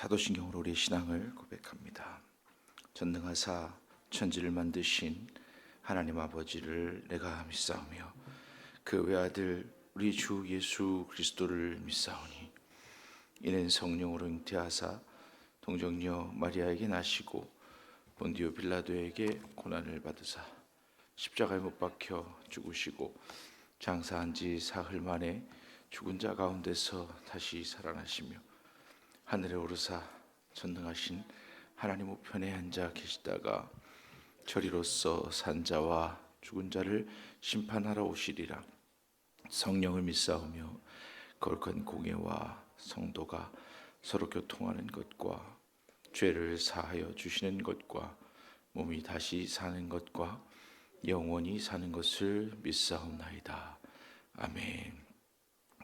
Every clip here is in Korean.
사도신경으로 우리의 신앙을 고백합니다. 전능하사 천지를 만드신 하나님 아버지를 내가 믿사오며 그 외아들 우리 주 예수 그리스도를 믿사오니 이는 성령으로 잉태하사 동정녀 마리아에게 나시고 본디오 빌라도에게 고난을 받으사 십자가에 못 박혀 죽으시고 장사한 지 사흘 만에 죽은 자 가운데서 다시 살아나시며 하늘에 오르사 전능하신 하나님 우편에 앉아 계시다가 저리로서 산 자와 죽은 자를 심판하러 오시리라. 성령을 믿사오며 거룩한 공예와 성도가 서로 교통하는 것과 죄를 사하여 주시는 것과 몸이 다시 사는 것과 영원히 사는 것을 믿사옵나이다. 아멘.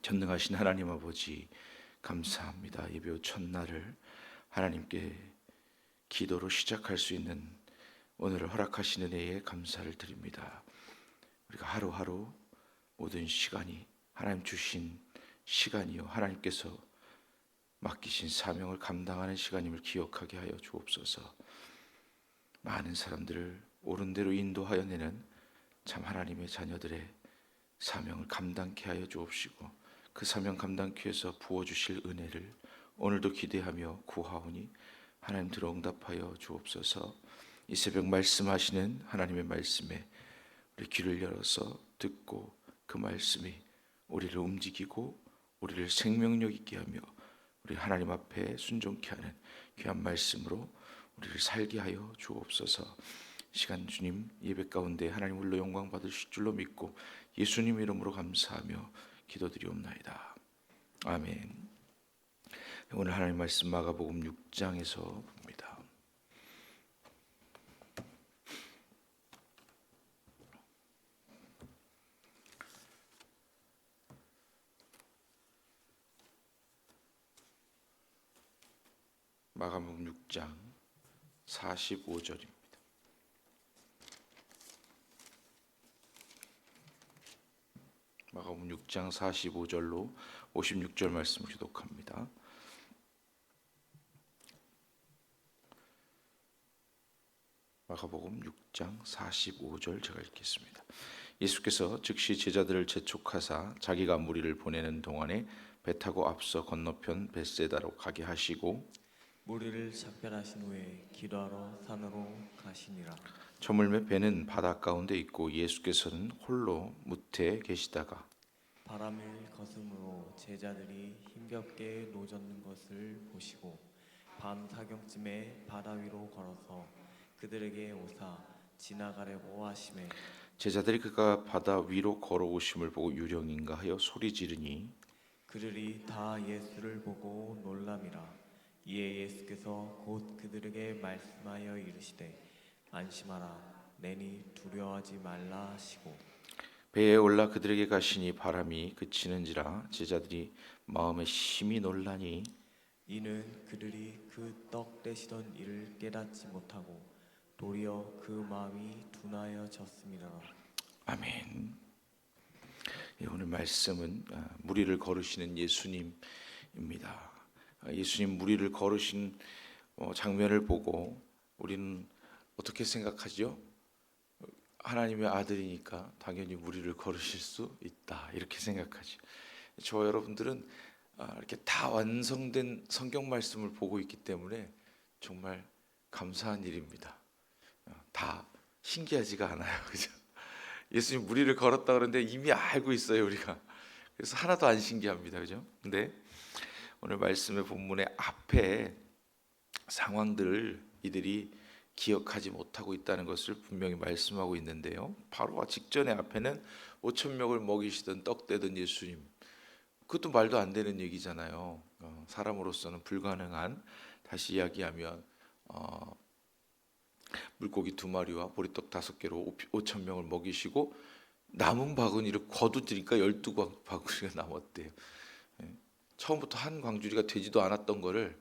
전능하신 하나님 아버지 감사합니다. 예배 첫날을 하나님께 기도로 시작할 수 있는 오늘을 허락하시는 은혜에 감사를 드립니다. 우리가 하루하루 모든 시간이 하나님 주신 시간이요 하나님께서 맡기신 사명을 감당하는 시간임을 기억하게 하여 주옵소서. 많은 사람들을 옳은 대로 인도하여 내는 참 하나님의 자녀들의 사명을 감당케 하여 주옵시고 그 사명 감당케 위해서 부어주실 은혜를 오늘도 기대하며 구하오니 하나님 들어 응답하여 주옵소서. 이 새벽 말씀하시는 하나님의 말씀에 우리 귀를 열어서 듣고 그 말씀이 우리를 움직이고 우리를 생명력 있게 하며 우리 하나님 앞에 순종케 하는 귀한 말씀으로 우리를 살게 하여 주옵소서. 시간 주님 예배 가운데 하나님 홀로 영광 받으실 줄로 믿고 예수님 이름으로 감사하며 기도드리옵나이다. 아멘. 오늘 하나님 말씀 마가복음 6장에서 봅니다. 마가복음 6장 45절입니다. 마가복음 6장 45절로 56절 말씀을 교독합니다. 마가복음 6장 45절 제가 읽겠습니다. 예수께서 즉시 제자들을 재촉하사 자기가 무리를 보내는 동안에 배 타고 앞서 건너편 벳세다로 가게 하시고 무리를 작별하신 후에 기도하러 산으로 가시니라. 저물매 배는 바다 가운데 있고 예수께서는 홀로 무태에 계시다가 바람을 거슴으로 제자들이 힘겹게 노젓는 것을 보시고 밤 사경쯤에 바다 위로 걸어서 그들에게 오사 지나가려고 하시매 제자들이 그가 바다 위로 걸어오심을 보고 유령인가 하여 소리 지르니 그들이 다 예수를 보고 놀람이라. 이에 예수께서 곧 그들에게 말씀하여 이르시되 안심하라 내니 두려워하지 말라 하시고 배에 올라 그들에게 가시니 바람이 그치는지라 제자들이 마음에 심히 놀라니 이는 그들이 그 떡 떼시던 일을 깨닫지 못하고 도리어 그 마음이 둔하여졌습니다. 아멘. 오늘 말씀은 무리를 걸으시는 예수님입니다. 예수님 무리를 걸으신 장면을 보고 우리는 어떻게 생각하죠? 하나님의 아들이니까 당연히 무리를 걸으실 수 있다 이렇게 생각하죠. 저와 여러분들은 이렇게 다 완성된 성경 말씀을 보고 있기 때문에 정말 감사한 일입니다. 다 신기하지가 않아요, 그죠? 예수님 무리를 걸었다 그러는데 이미 알고 있어요 우리가. 그래서 하나도 안 신기합니다, 그죠? 근데 오늘 말씀의 본문의 앞에 상황들을 이들이 기억하지 못하고 있다는 것을 분명히 말씀하고 있는데요. 바로 직전에 앞에는 5천 명을 먹이시던 떡 떼던 예수님. 그것도 말도 안 되는 얘기잖아요. 사람으로서는 불가능한. 다시 이야기하면 물고기 2마리와 보리떡 5개로 5천 명을 먹이시고 남은 바구니를 거두드리니까 12바구니가 남았대요. 처음부터 한 광주리가 되지도 않았던 거를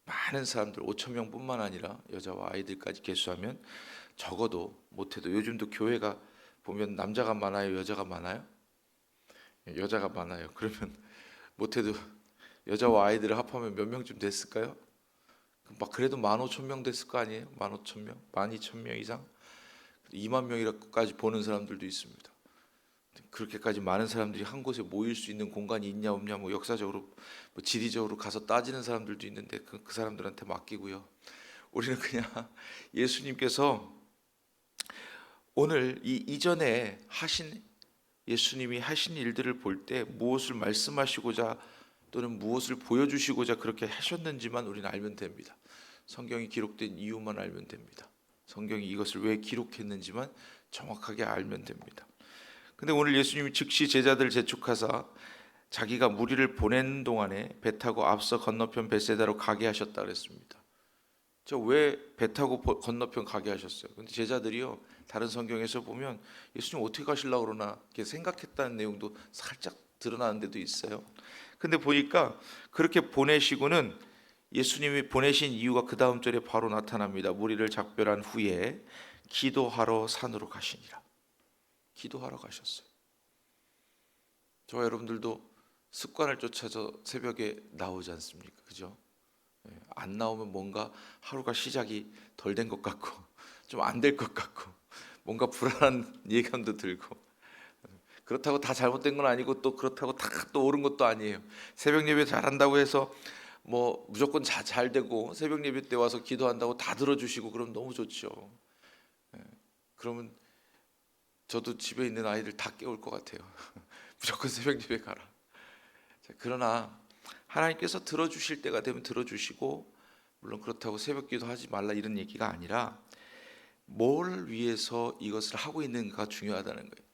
많은 사람들 5천 명뿐만 아니라 여자와 아이들까지 개수하면 적어도 못해도 요즘도 교회가 보면 남자가 많아요, 여자가 많아요? 여자가 많아요. 그러면 못해도 여자와 아이들을 합하면 몇 명쯤 됐을까요? 막 그래도 15,000명 됐을 거 아니에요? 15,000명, 12,000명 이상, 2만 명이라고까지 보는 사람들도 있습니다. 그렇게까지 많은 사람들이 한 곳에 모일 수 있는 공간이 있냐 없냐, 뭐 역사적으로, 뭐 지리적으로 가서 따지는 사람들도 있는데 그 사람들한테 맡기고요. 우리는 그냥 예수님께서 오늘 이 이전에 하신, 예수님이 하신 일들을 볼 때 무엇을 말씀하시고자 또는 무엇을 보여주시고자 그렇게 하셨는지만 우리는 알면 됩니다. 성경이 기록된 이유만 알면 됩니다. 성경이 이것을 왜 기록했는지만 정확하게 알면 됩니다. 근데 오늘 예수님이 즉시 제자들을 재촉하사 자기가 무리를 보낸 동안에 배 타고 앞서 건너편 벳세다로 가게 하셨다 그랬습니다. 저 왜 배 타고 건너편 가게 하셨어요? 근데 제자들이요, 다른 성경에서 보면 예수님 어떻게 가시려고 그러나 이렇게 생각했다는 내용도 살짝 드러나는 데도 있어요. 근데 보니까 그렇게 보내시고는 예수님이 보내신 이유가 그 다음 절에 바로 나타납니다. 무리를 작별한 후에 기도하러 산으로 가시니라. 기도하러 가셨어요. 저와 여러분들도 습관을 쫓아서 새벽에 나오지 않습니까? 그죠? 안 나오면 뭔가 하루가 시작이 덜 된 것 같고 좀 안 될 것 같고 뭔가 불안한 예감도 들고, 그렇다고 다 잘못된 건 아니고 또 그렇다고 다 또 옳은 것도 아니에요. 새벽 예배 잘한다고 해서 뭐 무조건 잘 되고 새벽 예배 때 와서 기도한다고 다 들어주시고 그럼 너무 좋죠. 그러면 저도 집에 있는 아이들 다 깨울 것 같아요. 무조건 새벽 예배 가라. 그러나 하나님께서 들어주실 때가 되면 들어주시고, 물론 그렇다고 새벽 기도하지 말라 이런 얘기가 아니라 뭘 위해서 이것을 하고 있는가가 중요하다는 거예요.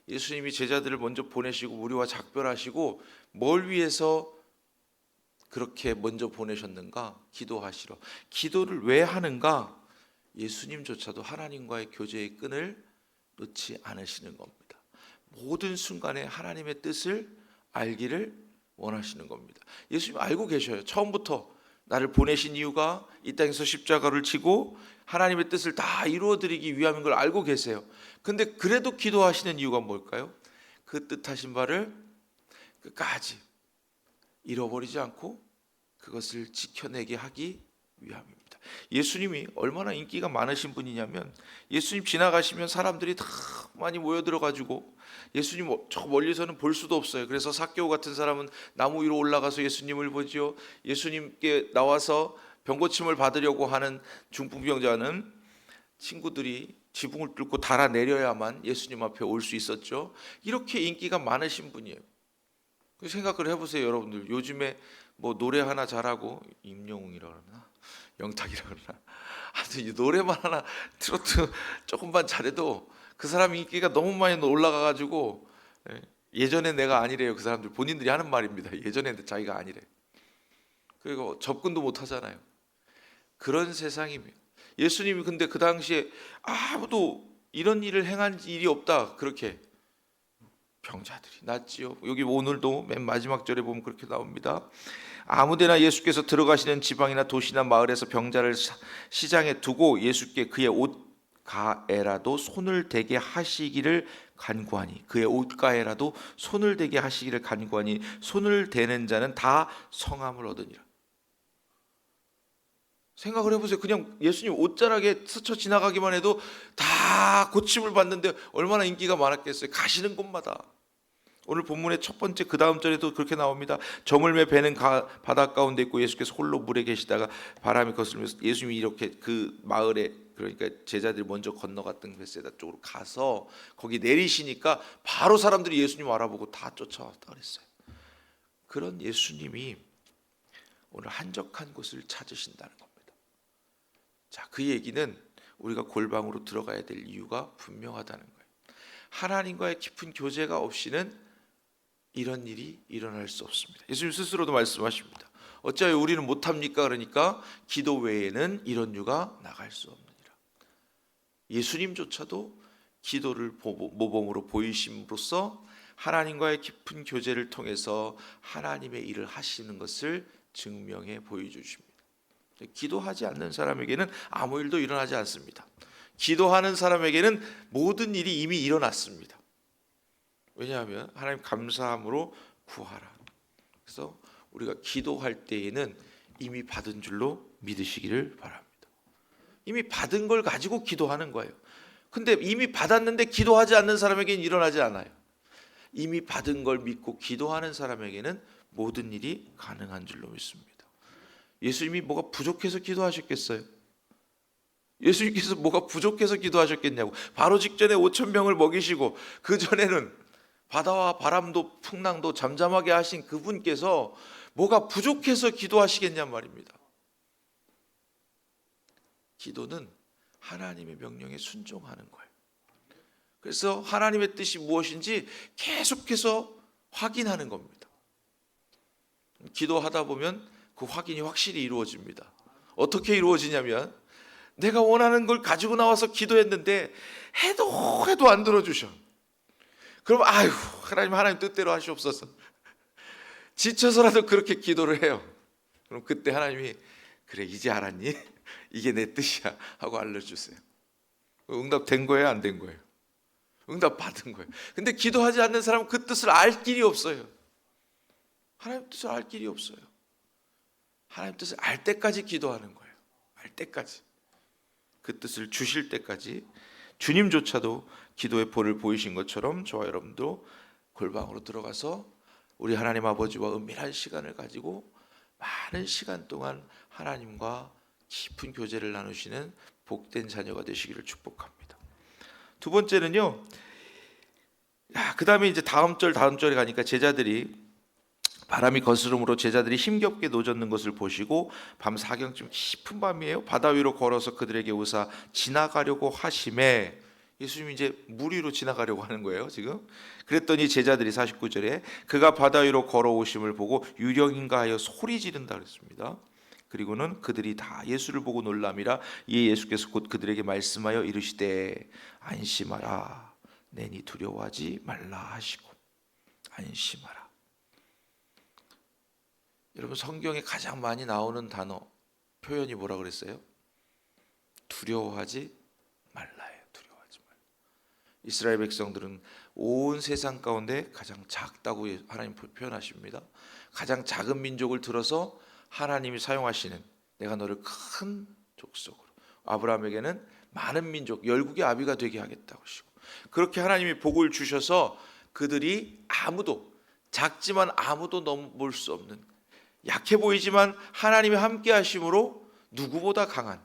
예수님이 제자들을 먼저 보내시고 우리와 작별하시고 뭘 위해서 그렇게 먼저 보내셨는가? 기도하시러. 기도를 왜 하는가? 예수님조차도 하나님과의 교제의 끈을 놓지 않으시는 겁니다. 모든 순간에 하나님의 뜻을 알기를 원하시는 겁니다. 예수님 알고 계셔요. 처음부터 나를 보내신 이유가 이 땅에서 십자가를 지고 하나님의 뜻을 다 이루어드리기 위함인 걸 알고 계세요. 근데 그래도 기도하시는 이유가 뭘까요? 그 뜻하신 바를 끝까지 잃어버리지 않고 그것을 지켜내게 하기 위함입니다. 예수님이 얼마나 인기가 많으신 분이냐면, 예수님 지나가시면 사람들이 다 많이 모여들어가지고 예수님 저 멀리서는 볼 수도 없어요. 그래서 삭개오 같은 사람은 나무 위로 올라가서 예수님을 보지요. 예수님께 나와서 병고침을 받으려고 하는 중풍병자는 친구들이 지붕을 뚫고 달아내려야만 예수님 앞에 올 수 있었죠. 이렇게 인기가 많으신 분이에요. 생각을 해보세요, 여러분들. 요즘에 뭐 노래 하나 잘하고, 임영웅이라 그러나 영탁이라 그러나, 하여튼 노래만 하나 트로트 조금만 잘해도 그 사람 인기가 너무 많이 올라가가지고, 예전에 내가 아니래요. 그 사람들 본인들이 하는 말입니다. 예전에 자기가 아니래. 그리고 접근도 못 하잖아요. 그런 세상이며, 예수님이 근데 그 당시에 아무도 이런 일을 행한 일이 없다. 그렇게 병자들이 낫지요. 여기 오늘도 맨 마지막 절에 보면 그렇게 나옵니다. 아무데나 예수께서 들어가시는 지방이나 도시나 마을에서 병자를 시장에 두고 예수께 그의 옷가에라도 손을 대게 하시기를 간구하니, 그의 옷가에라도 손을 대게 하시기를 간구하니 손을 대는 자는 다 성함을 얻으니라. 생각을 해보세요. 그냥 예수님 옷자락에 스쳐 지나가기만 해도 다 고침을 받는데 얼마나 인기가 많았겠어요. 가시는 곳마다. 오늘 본문의 첫 번째 그 다음 절에도 그렇게 나옵니다. 저물매 배는 바닷 가운데 있고 예수께서 홀로 물에 계시다가 바람이 거슬면서, 예수님이 이렇게 그 마을에, 그러니까 제자들이 먼저 건너갔던 벳세다 쪽으로 가서 거기 내리시니까 바로 사람들이 예수님 알아보고 다 쫓아왔다 그랬어요. 그런 예수님이 오늘 한적한 곳을 찾으신다는 겁니다. 자, 그 얘기는 우리가 골방으로 들어가야 될 이유가 분명하다는 거예요. 하나님과의 깊은 교제가 없이는 이런 일이 일어날 수 없습니다. 예수님 스스로도 말씀하십니다. 어찌하여 우리는 못합니까? 그러니까 기도 외에는 이런 유가 나갈 수 없느니라. 예수님조차도 기도를 모범으로 보이심으로써 하나님과의 깊은 교제를 통해서 하나님의 일을 하시는 것을 증명해 보여주십니다. 기도하지 않는 사람에게는 아무 일도 일어나지 않습니다. 기도하는 사람에게는 모든 일이 이미 일어났습니다. 왜냐하면 하나님 감사함으로 구하라. 그래서 우리가 기도할 때에는 이미 받은 줄로 믿으시기를 바랍니다. 이미 받은 걸 가지고 기도하는 거예요. 근데 이미 받았는데 기도하지 않는 사람에게는 일어나지 않아요. 이미 받은 걸 믿고 기도하는 사람에게는 모든 일이 가능한 줄로 믿습니다. 예수님이 뭐가 부족해서 기도하셨겠어요? 예수님께서 뭐가 부족해서 기도하셨겠냐고. 바로 직전에 5,000명을 먹이시고 그 전에는 바다와 바람도 풍랑도 잠잠하게 하신 그분께서 뭐가 부족해서 기도하시겠냔 말입니다. 기도는 하나님의 명령에 순종하는 거예요. 그래서 하나님의 뜻이 무엇인지 계속해서 확인하는 겁니다. 기도하다 보면 그 확인이 확실히 이루어집니다. 어떻게 이루어지냐면 내가 원하는 걸 가지고 나와서 기도했는데 해도 안 들어주셔. 그럼 아유 하나님 뜻대로 하시옵소서. 지쳐서라도 그렇게 기도를 해요. 그럼 그때 하나님이 그래 이제 알았니? 이게 내 뜻이야 하고 알려주세요. 응답 된 거예요? 안 된 거예요? 응답 받은 거예요. 근데 기도하지 않는 사람은 그 뜻을 알 길이 없어요. 하나님 뜻을 알 길이 없어요. 하나님 뜻을 알 때까지 기도하는 거예요. 알 때까지. 그 뜻을 주실 때까지. 주님조차도 기도의 본을 보이신 것처럼 저와 여러분도 골방으로 들어가서 우리 하나님 아버지와 은밀한 시간을 가지고 많은 시간 동안 하나님과 깊은 교제를 나누시는 복된 자녀가 되시기를 축복합니다. 두 번째는요. 그 다음에 이제 다음 절에 가니까 제자들이 바람이 거스름으로 제자들이 힘겹게 노젓는 것을 보시고 밤 사경쯤 깊은 밤이에요. 바다 위로 걸어서 그들에게 오사 지나가려고 하심에 예수님이 이제 물 위로 지나가려고 하는 거예요 지금. 그랬더니 제자들이 49절에 그가 바다 위로 걸어오심을 보고 유령인가 하여 소리 지른다 그랬습니다. 그리고는 그들이 다 예수를 보고 놀람이라. 이에 예수께서 곧 그들에게 말씀하여 이르시되 안심하라 내니 두려워하지 말라 하시고. 안심하라. 여러분 성경에 가장 많이 나오는 단어 표현이 뭐라 그랬어요? 두려워하지 말라예요. 두려워하지 말라. 이스라엘 백성들은 온 세상 가운데 가장 작다고 하나님 표현하십니다. 가장 작은 민족을 들어서 하나님이 사용하시는 내가 너를 큰 족속으로 아브라함에게는 많은 민족 열국의 아비가 되게 하겠다고 하시고 그렇게 하나님이 복을 주셔서 그들이 아무도 작지만 아무도 넘볼 수 없는 약해 보이지만 하나님이 함께 하심으로 누구보다 강한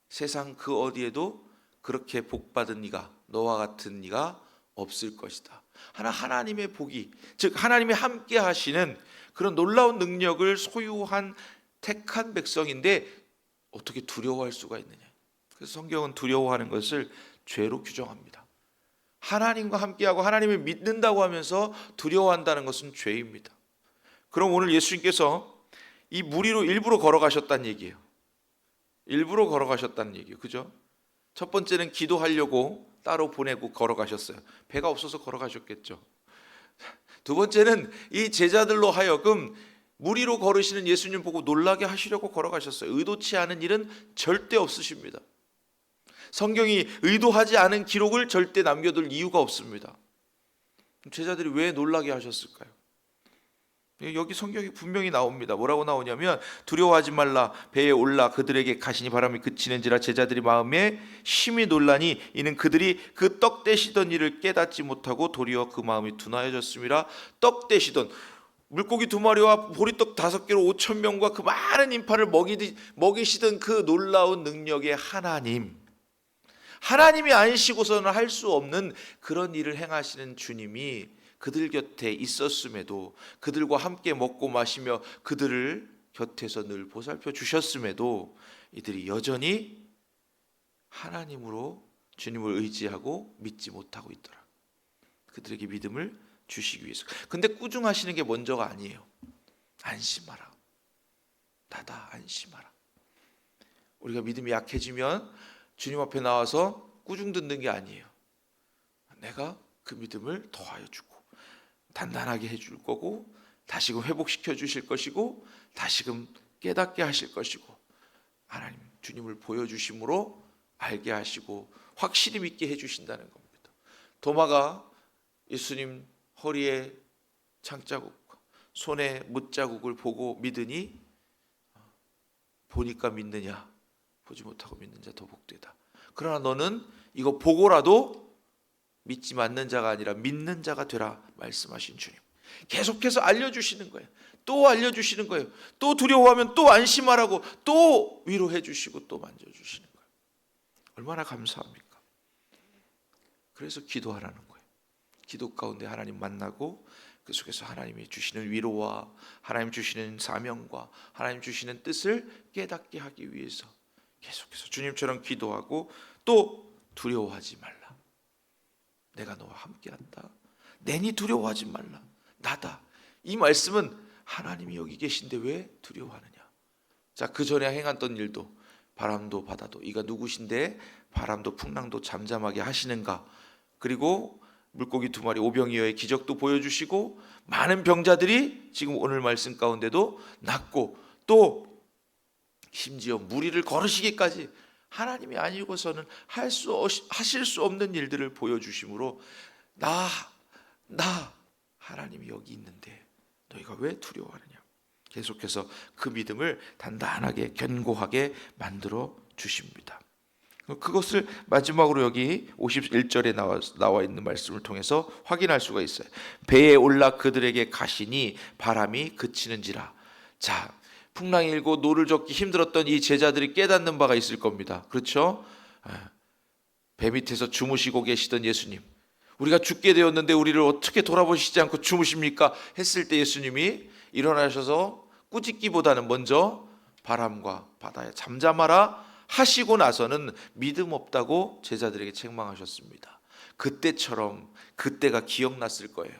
세상 그 어디에도 그렇게 복받은 이가 너와 같은 이가 없을 것이다. 하나님의 복이 즉 하나님이 함께 하시는 그런 놀라운 능력을 소유한 택한 백성인데 어떻게 두려워할 수가 있느냐. 그래서 성경은 두려워하는 것을 죄로 규정합니다. 하나님과 함께하고 하나님을 믿는다고 하면서 두려워한다는 것은 죄입니다. 그럼 오늘 예수님께서 이 물 위로 일부러 걸어가셨다는 얘기예요. 일부러 걸어가셨다는 얘기예요. 그죠? 첫 번째는 기도하려고 따로 보내고 걸어가셨어요. 배가 없어서 걸어가셨겠죠. 두 번째는 이 제자들로 하여금 물 위로 걸으시는 예수님 보고 놀라게 하시려고 걸어가셨어요. 의도치 않은 일은 절대 없으십니다. 성경이 의도하지 않은 기록을 절대 남겨둘 이유가 없습니다. 제자들이 왜 놀라게 하셨을까요? 여기 성경이 분명히 나옵니다. 뭐라고 나오냐면 두려워하지 말라 배에 올라 그들에게 가시니 바람이 그치는지라. 제자들이 마음에 심히 놀라니 이는 그들이 그 떡 떼시던 일을 깨닫지 못하고 도리어 그 마음이 둔하여졌음이라. 떡 떼시던 물고기 2마리와 보리떡 5개로 5,000명과 그 많은 인파를 먹이시던 그 놀라운 능력의 하나님이 아니시고서는 할 수 없는 그런 일을 행하시는 주님이 그들 곁에 있었음에도 그들과 함께 먹고 마시며 그들을 곁에서 늘 보살펴 주셨음에도 이들이 여전히 하나님으로 주님을 의지하고 믿지 못하고 있더라. 그들에게 믿음을 주시기 위해서. 근데 꾸중하시는 게 먼저가 아니에요. 안심하라. 다다 안심하라. 우리가 믿음이 약해지면 주님 앞에 나와서 꾸중 듣는 게 아니에요. 내가 그 믿음을 더하여 주고 단단하게 해줄 거고 다시금 회복시켜 주실 것이고 다시금 깨닫게 하실 것이고 하나님 주님을 보여주심으로 알게 하시고 확실히 믿게 해주신다는 겁니다. 도마가 예수님 허리에 창자국과 손에 못자국을 보고 믿으니 보니까 믿느냐, 보지 못하고 믿는 자 더 복되다. 그러나 너는 이거 보고라도 믿지 않는 자가 아니라 믿는 자가 되라 말씀하신 주님. 계속해서 알려주시는 거예요. 또 알려주시는 거예요. 또 두려워하면 또 안심하라고 또 위로해 주시고 또 만져주시는 거예요. 얼마나 감사합니까? 그래서 기도하라는 거예요. 기도 가운데 하나님 만나고 그 속에서 하나님이 주시는 위로와 하나님 주시는 사명과 하나님 주시는 뜻을 깨닫게 하기 위해서 계속해서 주님처럼 기도하고 또 두려워하지 말라. 내가 너와 함께한다. 내니 두려워하지 말라. 나다. 이 말씀은 하나님이 여기 계신데 왜 두려워하느냐. 자, 그 전에 행했던 일도 바람도 바다도 이가 누구신데 바람도 풍랑도 잠잠하게 하시는가. 그리고 물고기 2마리 오병이어의 기적도 보여주시고 많은 병자들이 지금 오늘 말씀 가운데도 낫고 또 심지어 무리를 걸으시기까지 하나님이 아니고서는 하실 수 없는 일들을 보여주심으로 나 하나님이 여기 있는데 너희가 왜 두려워하느냐. 계속해서 그 믿음을 단단하게 견고하게 만들어 주십니다. 그것을 마지막으로 여기 51절에 나와 있는 말씀을 통해서 확인할 수가 있어요. 배에 올라 그들에게 가시니 바람이 그치는지라. 자, 풍랑이 일고 노를 젓기 힘들었던 이 제자들이 깨닫는 바가 있을 겁니다. 그렇죠? 배 밑에서 주무시고 계시던 예수님, 우리가 죽게 되었는데 우리를 어떻게 돌아보시지 않고 주무십니까? 했을 때 예수님이 일어나셔서 꾸짖기보다는 먼저 바람과 바다에 잠잠하라 하시고 나서는 믿음 없다고 제자들에게 책망하셨습니다. 그때처럼 그때가 기억났을 거예요.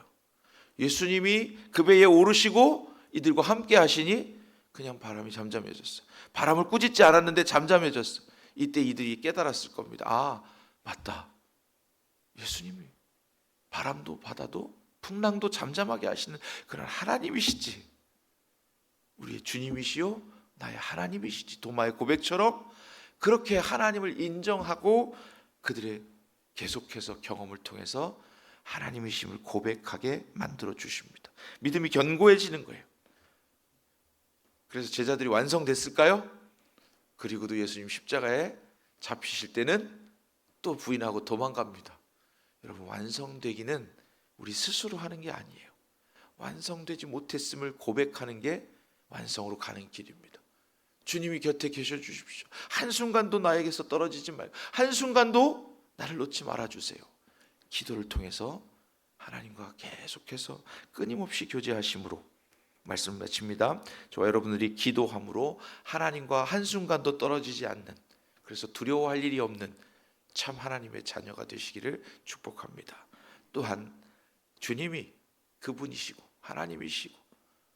예수님이 그 배에 오르시고 이들과 함께 하시니 그냥 바람이 잠잠해졌어요. 바람을 꾸짖지 않았는데 잠잠해졌어요. 이때 이들이 깨달았을 겁니다. 아, 맞다. 예수님이 바람도 바다도 풍랑도 잠잠하게 하시는 그런 하나님이시지. 우리의 주님이시요 나의 하나님이시지. 도마의 고백처럼 그렇게 하나님을 인정하고 그들의 계속해서 경험을 통해서 하나님이심을 고백하게 만들어 주십니다. 믿음이 견고해지는 거예요. 그래서 제자들이 완성됐을까요? 그리고도 예수님 십자가에 잡히실 때는 또 부인하고 도망갑니다. 여러분, 완성되기는 우리 스스로 하는 게 아니에요. 완성되지 못했음을 고백하는 게 완성으로 가는 길입니다. 주님이 곁에 계셔 주십시오. 한순간도 나에게서 떨어지지 말고 한순간도 나를 놓지 말아주세요. 기도를 통해서 하나님과 계속해서 끊임없이 교제하심으로 말씀 마칩니다. 저와 여러분들이 기도함으로 하나님과 한순간도 떨어지지 않는, 그래서 두려워할 일이 없는 참 하나님의 자녀가 되시기를 축복합니다. 또한 주님이 그분이시고 하나님이시고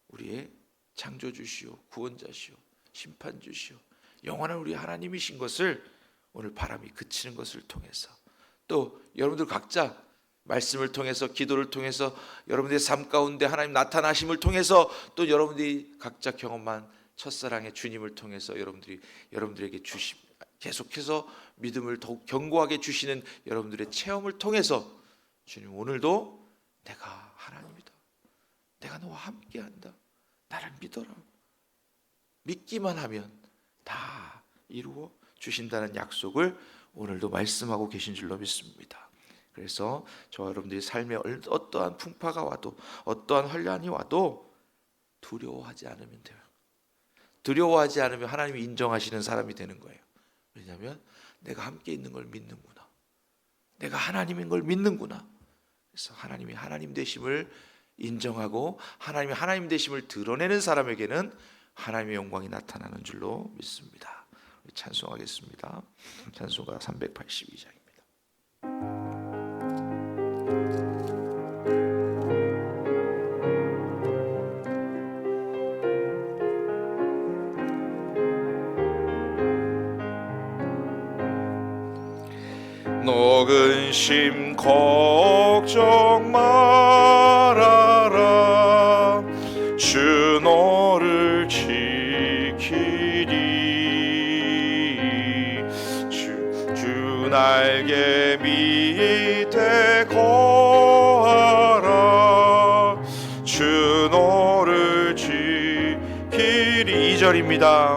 우리의 창조주시오 구원자시오 심판주시오 영원한 우리 하나님이신 것을 오늘 바람이 그치는 것을 통해서, 또 여러분들 각자 말씀을 통해서 기도를 통해서 여러분들의 삶 가운데 하나님 나타나심을 통해서 또 여러분들이 각자 경험한 첫사랑의 주님을 통해서 여러분들에게 계속해서 믿음을 더욱 견고하게 주시는 여러분들의 체험을 통해서 주님 오늘도 내가 하나님이다. 내가 너와 함께한다. 나를 믿어라. 믿기만 하면 다 이루어 주신다는 약속을 오늘도 말씀하고 계신 줄로 믿습니다. 그래서 저와 여러분들이 삶에 어떠한 풍파가 와도 어떠한 환난이 와도 두려워하지 않으면 돼요. 두려워하지 않으면 하나님이 인정하시는 사람이 되는 거예요. 왜냐하면 내가 함께 있는 걸 믿는구나. 내가 하나님인 걸 믿는구나. 그래서 하나님이 하나님 되심을 인정하고 하나님이 하나님 되심을 드러내는 사람에게는 하나님의 영광이 나타나는 줄로 믿습니다. 우리 찬송하겠습니다. 찬송가 382장입니다. 너 근심 걱정 말아라. 주 너를 지키리. 주 날개 밑에 거하라. 주 너를 2절입니다.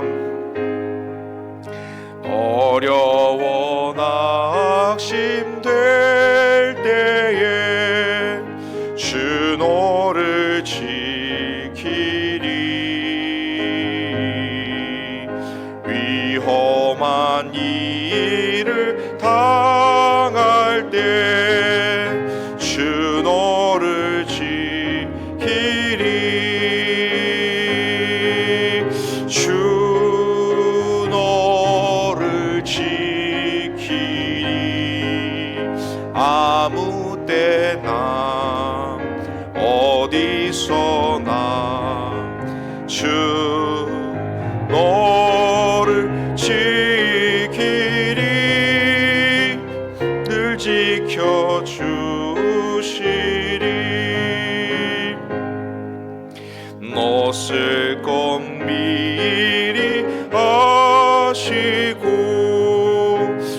어려워 낙심될 때에 주 너를 지키리. 위험한 일을 당할 때 주 너를 지키리. 주 너를 지키리. 아무 때나 어디서나 주 너를 지키리. 늘 지켜주시리. 너 쓸 것 미리 아시고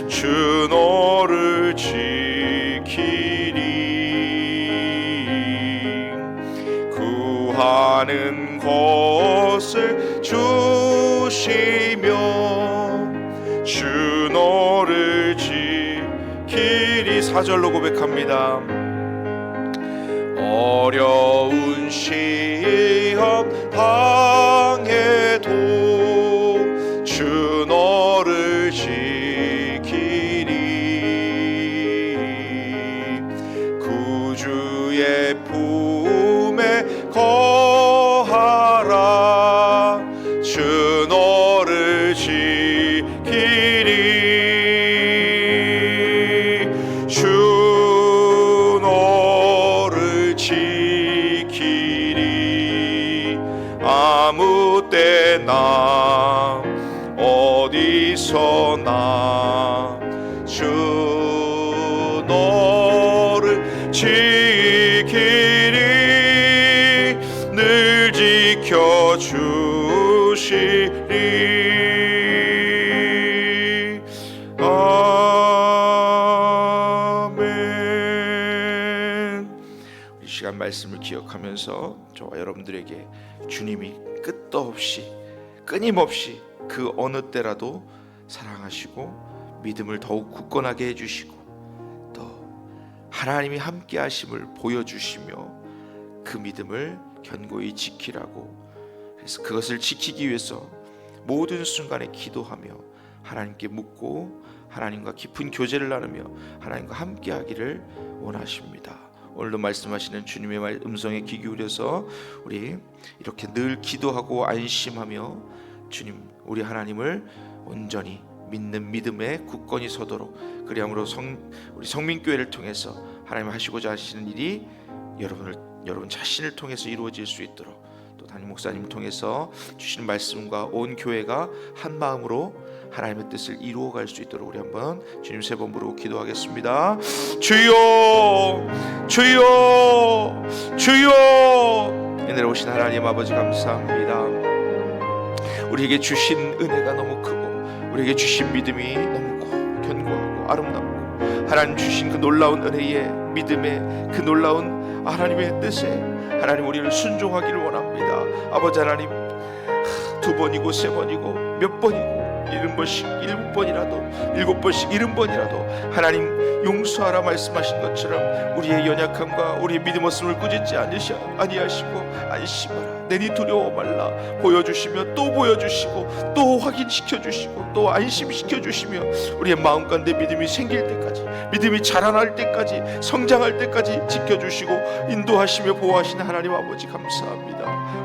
주 너를 지키리. 구하는 것을 주시며 주 너를 지키리. 4절로 고백합니다. 어려운 시험 당해도 주 너를 지키리. 구주의 품에 거하라. 주 너를 지키리. 주 너를 지키리. 아무 때나 어디서나 주 너를 지키리. 늘 지켜주시리. 아멘. 이 시간 말씀을 기억하면서 저와 여러분들에게 주님이 끝도 없이 끊임없이 그 어느 때라도 사랑하시고 믿음을 더욱 굳건하게 해주시고 또 하나님이 함께 하심을 보여주시며 그 믿음을 견고히 지키라고, 그래서 그것을 지키기 위해서 모든 순간에 기도하며 하나님께 묻고 하나님과 깊은 교제를 나누며 하나님과 함께 하기를 원하십니다. 오늘도 말씀하시는 주님의 음성에 귀 기울여서 우리 이렇게 늘 기도하고 안심하며 주님 우리 하나님을 온전히 믿는 믿음에 굳건히 서도록, 그리함으로 우리 성민교회를 통해서 하나님 하시고자 하시는 일이 여러분 자신을 통해서 이루어질 수 있도록, 또 담임 목사님을 통해서 주시는 말씀과 온 교회가 한 마음으로 하나님의 뜻을 이루어갈 수 있도록 우리 한번 주님 세 번 부르고 기도하겠습니다. 주여 주여 주여. 은혜를 오신 하나님 아버지 감사합니다. 우리에게 주신 은혜가 너무 크고 우리에게 주신 믿음이 너무 견고하고 아름답고, 하나님 주신 그 놀라운 은혜의 믿음의 그 놀라운 하나님의 뜻에 하나님 우리를 순종하기를 원합니다. 아버지 하나님, 2번이고 3번이고 몇 번이고 70번씩 7번이라도 7번씩 70번이라도 하나님 용서하라 말씀하신 것처럼 우리의 연약함과 우리의 믿음 없음을 꾸짖지 아니하시고 안심하라, 내니 두려워 말라 보여주시며 또 보여주시고 또 확인시켜주시고 또 안심시켜주시며 우리의 마음 가운데 믿음이 생길 때까지, 믿음이 자라날 때까지, 성장할 때까지 지켜주시고 인도하시며 보호하시는 하나님 아버지 감사합니다.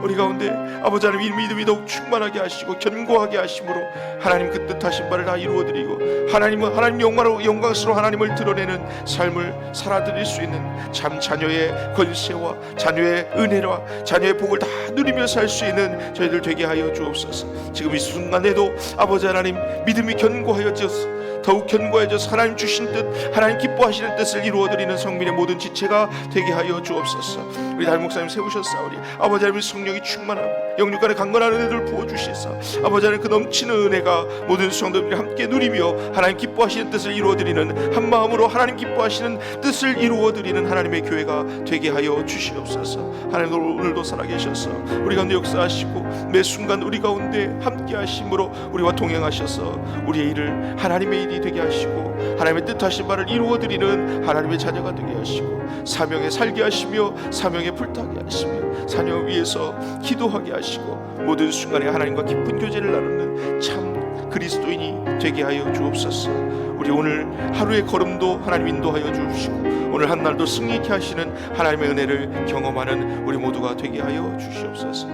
우리 가운데 아버지 하나님 이 믿음이 더욱 충만하게 하시고 견고하게 하심으로 하나님 그 뜻하신 바를 다 이루어드리고 하나님은 하나님 영광스러운 하나님을 드러내는 삶을 살아드릴 수 있는 참 자녀의 권세와 자녀의 은혜와 자녀의 복을 다 누리며 살 수 있는 저희들 되게 하여 주옵소서. 지금 이 순간에도 아버지 하나님 믿음이 견고하여져서 더욱 견고해져서 하나님 주신 뜻, 하나님 기뻐하시는 뜻을 이루어드리는 성민의 모든 지체가 되게 하여 주옵소서. 우리 담임 목사님 세우셨사오니 아버지 하나님 성령이 충만하고 영육간에 강건한 은혜를 부어주시사 아버지 하나님 그 넘치는 은혜가 모든 성도들이 함께 누리며 하나님 기뻐하시는 뜻을 이루어드리는 한 마음으로 하나님 기뻐하시는 뜻을 이루어드리는 하나님의 교회가 되게 하여 주시옵소서. 하나님 오늘도 살아계셔서 우리 가운데 역사하시고 매 순간 우리 가운데 함께 하심으로 우리와 동행하셔서 우리의 일을 하나님의 일이 되게 하시고 하나님의 뜻하신 바를 이루어드리는 하나님의 자녀가 되게 하시고 사명에 살게 하시며 사명에 불타게 하시며 사명을 위해서 기도하게 하시고 모든 순간에 하나님과 깊은 교제를 나누는 참 그리스도인이 되게 하여 주옵소서. 우리 오늘 하루의 걸음도 하나님 인도하여 주시고 오늘 한 날도 승리케 하시는 하나님의 은혜를 경험하는 우리 모두가 되게 하여 주시옵소서.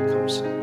감사합니다.